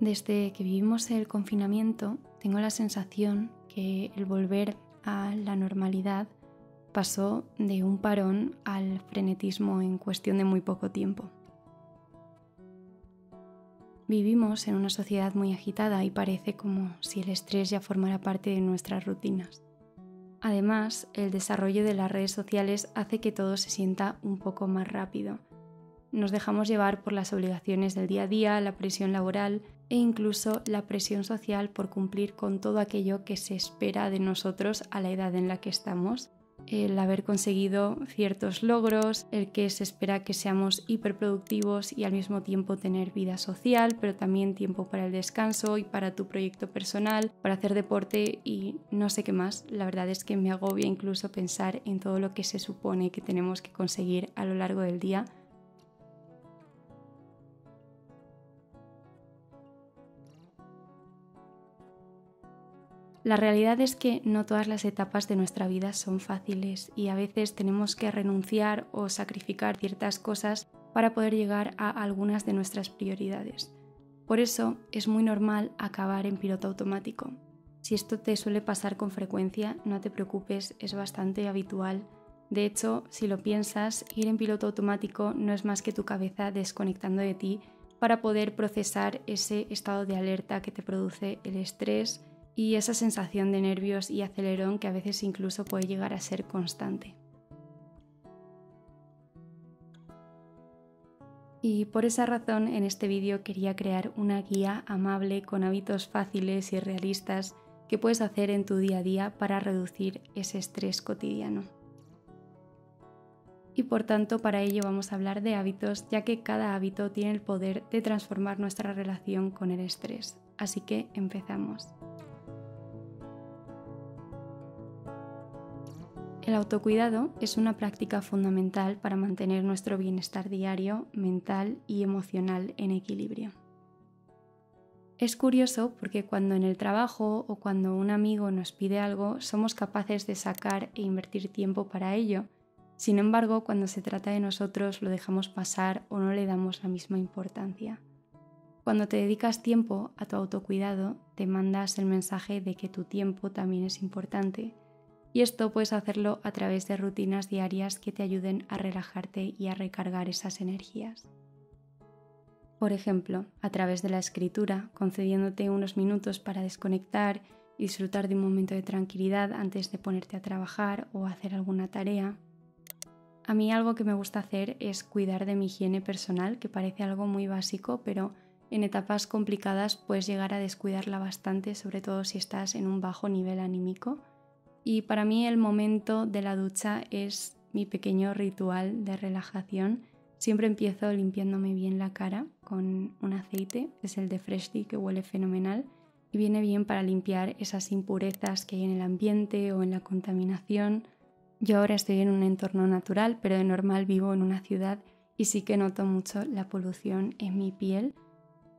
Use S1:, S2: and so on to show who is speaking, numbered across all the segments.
S1: Desde que vivimos el confinamiento, tengo la sensación que el volver a la normalidad pasó de un parón al frenetismo en cuestión de muy poco tiempo. Vivimos en una sociedad muy agitada y parece como si el estrés ya formara parte de nuestras rutinas. Además, el desarrollo de las redes sociales hace que todo se sienta un poco más rápido. Nos dejamos llevar por las obligaciones del día a día, la presión laboral e incluso la presión social por cumplir con todo aquello que se espera de nosotros a la edad en la que estamos. El haber conseguido ciertos logros, el que se espera que seamos hiperproductivos y al mismo tiempo tener vida social, pero también tiempo para el descanso y para tu proyecto personal, para hacer deporte y no sé qué más. La verdad es que me agobia incluso pensar en todo lo que se supone que tenemos que conseguir a lo largo del día. La realidad es que no todas las etapas de nuestra vida son fáciles y a veces tenemos que renunciar o sacrificar ciertas cosas para poder llegar a algunas de nuestras prioridades. Por eso es muy normal acabar en piloto automático. Si esto te suele pasar con frecuencia, no te preocupes, es bastante habitual. De hecho, si lo piensas, ir en piloto automático no es más que tu cabeza desconectando de ti para poder procesar ese estado de alerta que te produce el estrés y esa sensación de nervios y acelerón que a veces incluso puede llegar a ser constante. Y por esa razón en este vídeo quería crear una guía amable con hábitos fáciles y realistas que puedes hacer en tu día a día para reducir ese estrés cotidiano. Y por tanto para ello vamos a hablar de hábitos, ya que cada hábito tiene el poder de transformar nuestra relación con el estrés. Así que empezamos. El autocuidado es una práctica fundamental para mantener nuestro bienestar diario, mental y emocional en equilibrio. Es curioso porque cuando en el trabajo o cuando un amigo nos pide algo, somos capaces de sacar e invertir tiempo para ello. Sin embargo, cuando se trata de nosotros lo dejamos pasar o no le damos la misma importancia. Cuando te dedicas tiempo a tu autocuidado, te mandas el mensaje de que tu tiempo también es importante. Y esto puedes hacerlo a través de rutinas diarias que te ayuden a relajarte y a recargar esas energías. Por ejemplo, a través de la escritura, concediéndote unos minutos para desconectar y disfrutar de un momento de tranquilidad antes de ponerte a trabajar o hacer alguna tarea. A mí algo que me gusta hacer es cuidar de mi higiene personal, que parece algo muy básico, pero en etapas complicadas puedes llegar a descuidarla bastante, sobre todo si estás en un bajo nivel anímico. Y para mí el momento de la ducha es mi pequeño ritual de relajación. Siempre empiezo limpiándome bien la cara con un aceite, es el de Freshly, que huele fenomenal y viene bien para limpiar esas impurezas que hay en el ambiente o en la contaminación. Yo ahora estoy en un entorno natural, pero de normal vivo en una ciudad y sí que noto mucho la polución en mi piel.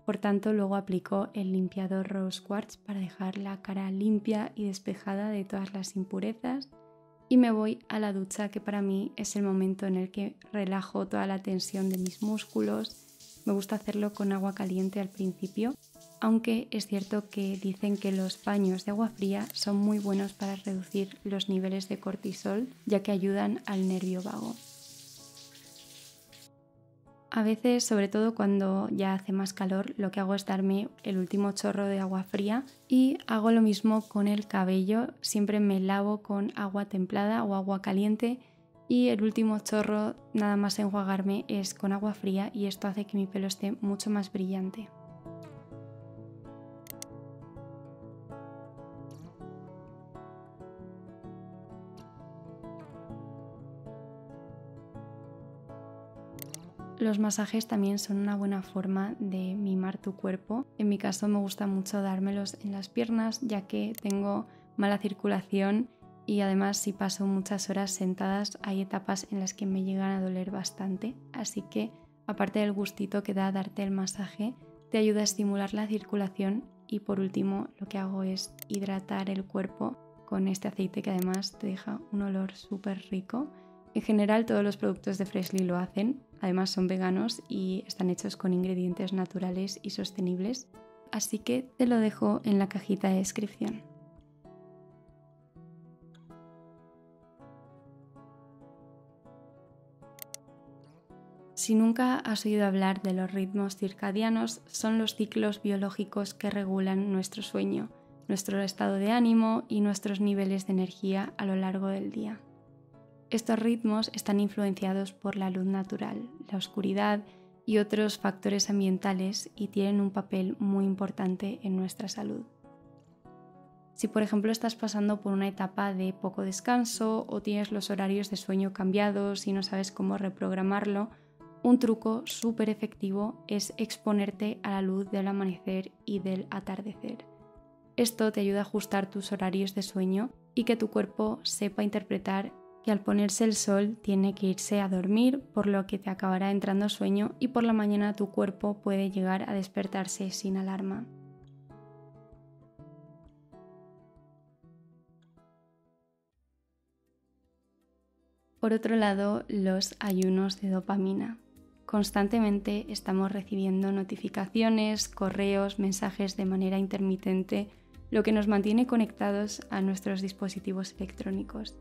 S1: Por tanto, luego aplico el limpiador Rose Quartz para dejar la cara limpia y despejada de todas las impurezas y me voy a la ducha, que para mí es el momento en el que relajo toda la tensión de mis músculos. Me gusta hacerlo con agua caliente al principio, aunque es cierto que dicen que los baños de agua fría son muy buenos para reducir los niveles de cortisol, ya que ayudan al nervio vago. A veces, sobre todo cuando ya hace más calor, lo que hago es darme el último chorro de agua fría y hago lo mismo con el cabello. Siempre me lavo con agua templada o agua caliente y el último chorro, nada más enjuagarme, es con agua fría y esto hace que mi pelo esté mucho más brillante. Los masajes también son una buena forma de mimar tu cuerpo. En mi caso me gusta mucho dármelos en las piernas, ya que tengo mala circulación y además si paso muchas horas sentadas hay etapas en las que me llegan a doler bastante. Así que aparte del gustito que da darte el masaje, te ayuda a estimular la circulación y por último lo que hago es hidratar el cuerpo con este aceite que además te deja un olor súper rico. En general todos los productos de Freshly lo hacen, además son veganos y están hechos con ingredientes naturales y sostenibles, así que te lo dejo en la cajita de descripción. Si nunca has oído hablar de los ritmos circadianos, son los ciclos biológicos que regulan nuestro sueño, nuestro estado de ánimo y nuestros niveles de energía a lo largo del día. Estos ritmos están influenciados por la luz natural, la oscuridad y otros factores ambientales y tienen un papel muy importante en nuestra salud. Si por ejemplo estás pasando por una etapa de poco descanso o tienes los horarios de sueño cambiados y no sabes cómo reprogramarlo, un truco súper efectivo es exponerte a la luz del amanecer y del atardecer. Esto te ayuda a ajustar tus horarios de sueño y que tu cuerpo sepa interpretar que al ponerse el sol tiene que irse a dormir, por lo que te acabará entrando sueño y por la mañana tu cuerpo puede llegar a despertarse sin alarma. Por otro lado, los ayunos de dopamina. Constantemente estamos recibiendo notificaciones, correos, mensajes de manera intermitente, lo que nos mantiene conectados a nuestros dispositivos electrónicos.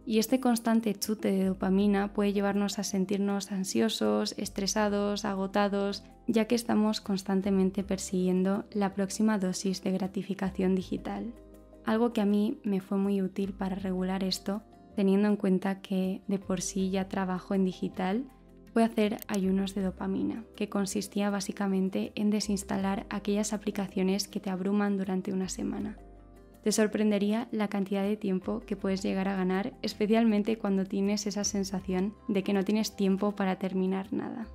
S1: Y este constante chute de dopamina puede llevarnos a sentirnos ansiosos, estresados, agotados, ya que estamos constantemente persiguiendo la próxima dosis de gratificación digital. Algo que a mí me fue muy útil para regular esto, teniendo en cuenta que de por sí ya trabajo en digital, fue hacer ayunos de dopamina, que consistía básicamente en desinstalar aquellas aplicaciones que te abruman durante una semana. Te sorprendería la cantidad de tiempo que puedes llegar a ganar, especialmente cuando tienes esa sensación de que no tienes tiempo para terminar nada.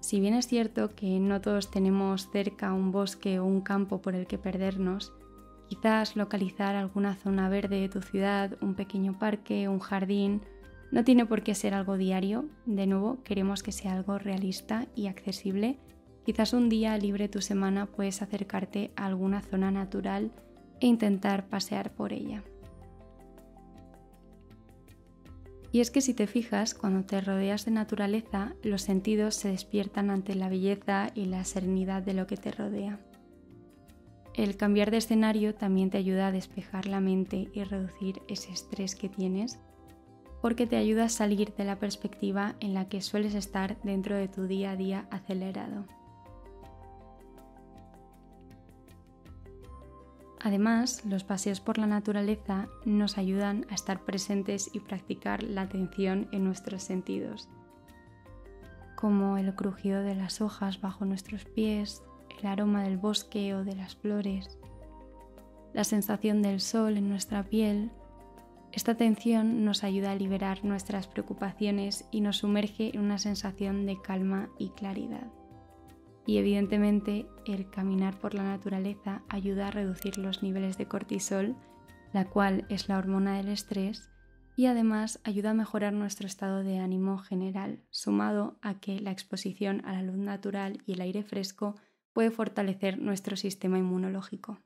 S1: Si bien es cierto que no todos tenemos cerca un bosque o un campo por el que perdernos, quizás localizar alguna zona verde de tu ciudad, un pequeño parque, un jardín, no tiene por qué ser algo diario. De nuevo, queremos que sea algo realista y accesible. Quizás un día libre tu semana puedes acercarte a alguna zona natural e intentar pasear por ella. Y es que si te fijas, cuando te rodeas de naturaleza, los sentidos se despiertan ante la belleza y la serenidad de lo que te rodea. El cambiar de escenario también te ayuda a despejar la mente y reducir ese estrés que tienes, porque te ayuda a salir de la perspectiva en la que sueles estar dentro de tu día a día acelerado. Además, los paseos por la naturaleza nos ayudan a estar presentes y practicar la atención en nuestros sentidos, como el crujido de las hojas bajo nuestros pies, el aroma del bosque o de las flores, la sensación del sol en nuestra piel. Esta atención nos ayuda a liberar nuestras preocupaciones y nos sumerge en una sensación de calma y claridad. Y evidentemente el caminar por la naturaleza ayuda a reducir los niveles de cortisol, la cual es la hormona del estrés, y además ayuda a mejorar nuestro estado de ánimo general, sumado a que la exposición a la luz natural y el aire fresco puede fortalecer nuestro sistema inmunológico.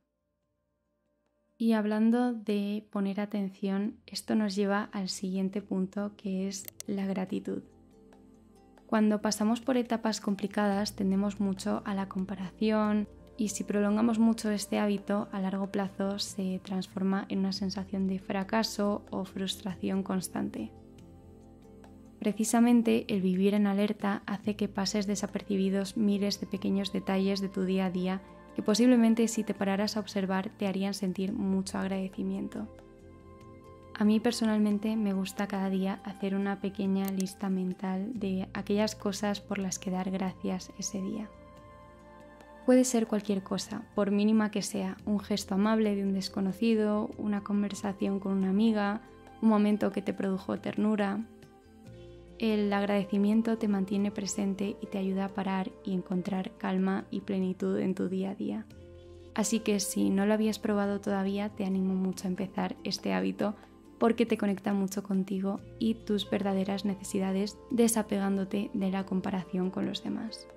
S1: Y hablando de poner atención, esto nos lleva al siguiente punto, que es la gratitud. Cuando pasamos por etapas complicadas tendemos mucho a la comparación y si prolongamos mucho este hábito, a largo plazo se transforma en una sensación de fracaso o frustración constante. Precisamente el vivir en alerta hace que pases desapercibidos miles de pequeños detalles de tu día a día que posiblemente si te pararas a observar te harían sentir mucho agradecimiento. A mí personalmente me gusta cada día hacer una pequeña lista mental de aquellas cosas por las que dar gracias ese día. Puede ser cualquier cosa, por mínima que sea, un gesto amable de un desconocido, una conversación con una amiga, un momento que te produjo ternura. El agradecimiento te mantiene presente y te ayuda a parar y encontrar calma y plenitud en tu día a día. Así que si no lo habías probado todavía, te animo mucho a empezar este hábito porque te conecta mucho contigo y tus verdaderas necesidades, desapegándote de la comparación con los demás.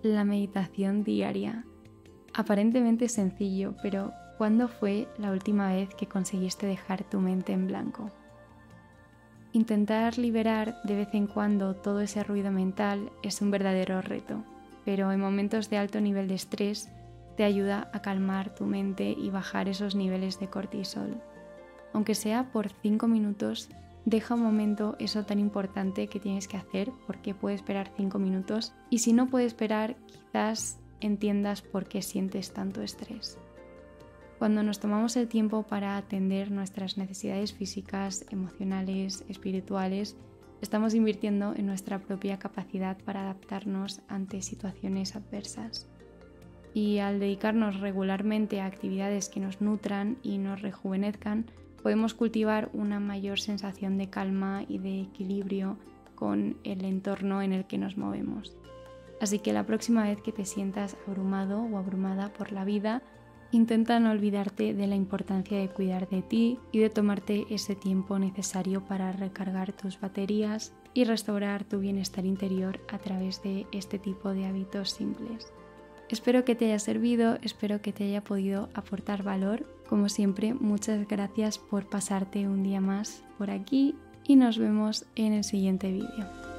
S1: La meditación diaria. Aparentemente sencillo, pero ¿cuándo fue la última vez que conseguiste dejar tu mente en blanco? Intentar liberar de vez en cuando todo ese ruido mental es un verdadero reto, pero en momentos de alto nivel de estrés te ayuda a calmar tu mente y bajar esos niveles de cortisol. Aunque sea por 5 minutos, deja un momento eso tan importante que tienes que hacer, porque puede esperar 5 minutos, y si no puede esperar, quizás entiendas por qué sientes tanto estrés. Cuando nos tomamos el tiempo para atender nuestras necesidades físicas, emocionales, espirituales, estamos invirtiendo en nuestra propia capacidad para adaptarnos ante situaciones adversas. Y al dedicarnos regularmente a actividades que nos nutran y nos rejuvenezcan, podemos cultivar una mayor sensación de calma y de equilibrio con el entorno en el que nos movemos. Así que la próxima vez que te sientas abrumado o abrumada por la vida, intenta no olvidarte de la importancia de cuidar de ti y de tomarte ese tiempo necesario para recargar tus baterías y restaurar tu bienestar interior a través de este tipo de hábitos simples. Espero que te haya servido, espero que te haya podido aportar valor. Como siempre, muchas gracias por pasarte un día más por aquí y nos vemos en el siguiente vídeo.